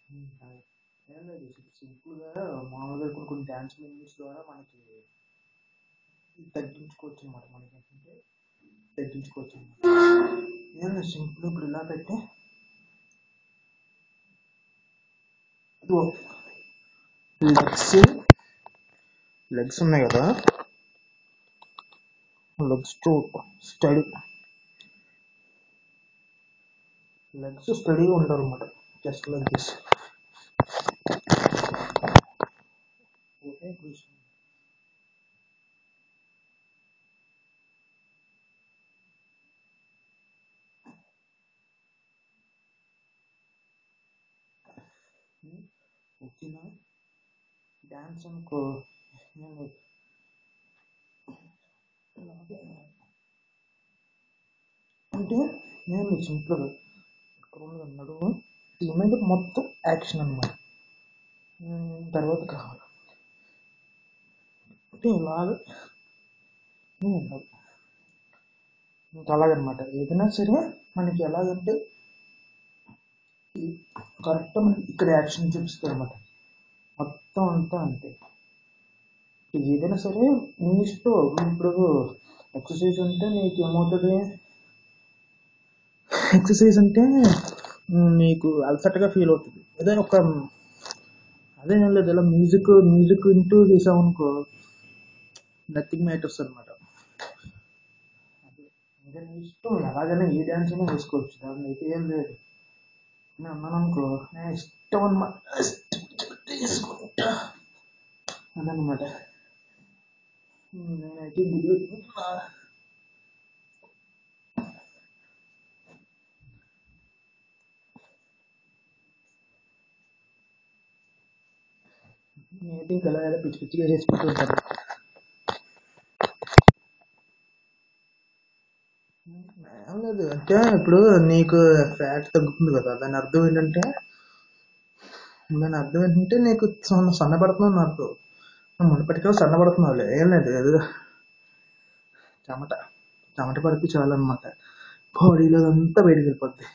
ఏం లేదు సింపుల్గా మామూలుగా కొన్ని డ్యాన్స్ మూవీస్ ద్వారా మనకి తగ్గించుకోవచ్చు అనమాట. మనకి ఏంటంటే తగ్గించుకోవచ్చు అనమాట. ఏం లేదు సింపుల్ ఇప్పుడు ఇలా పెట్టి లెగ్స్ లెగ్స్ ఉన్నాయి కదా, లెగ్స్ టు స్టడీ లెగ్స్ స్టడీగా ఉండాలన్నమాట. Just like this. Okay please. ఓకేనా డ్యాన్స్ అనుకో అంటే నేను సింపుల్గా నడుము దీని మీద మొత్తం యాక్షన్ అనమాట. తర్వాత కావాలి అంటే ఇలాగ ఉండాలి. ఇంకా అలాగనమాట. ఏదైనా సరే మనకి ఎలాగంటే కరెక్ట్గా మనకి ఇక్కడ యాక్షన్ చూపిస్తుంది అనమాట. మొత్తం అంతా అంతే. ఏదైనా సరే నీ ఇష్టం. ఇప్పుడు ఎక్సర్సైజ్ అంటే నీకు ఏమవుతుంది, ఎక్సర్సైజ్ అంటే నీకు అలసటగా ఫీల్ అవుతుంది. ఏదైనా ఒక అదే ఏం లేదు, ఇలా మ్యూజిక్ వింటూ చేసామనుకో నథింగ్ మ్యాటర్స్ అనమాట. ఇంకా నీ ఇష్టం, ఎలాగైనా ఏ డ్యాన్స్ అయినా వేసుకోవచ్చు, దాన్ని అయితే ఏం లేదు. నేను అన్నాను అనుకో నేను ఇష్టం అనమాట, వేసుకుంటా అదనమాట. నేనైతే నేనైతే ఇంకా ఎలా పిచ్చి పిచ్చిగా చేసుకుంటూ ఉంటాను. ఏం లేదు అంటే ఇప్పుడు నీకు ఫ్యాట్ తగ్గుతుంది కదా, దాని అర్థం ఏంటంటే నీకు సన్నబడుతున్నావు అని అర్థం. మునుపటిగా సన్నబడుతున్నావులే, ఏం లేదు. ఏదో చెమట చెమట పడితే చాలు అనమాట, బాడీలో అంతా బయటికి వెళ్ళిపోద్ది.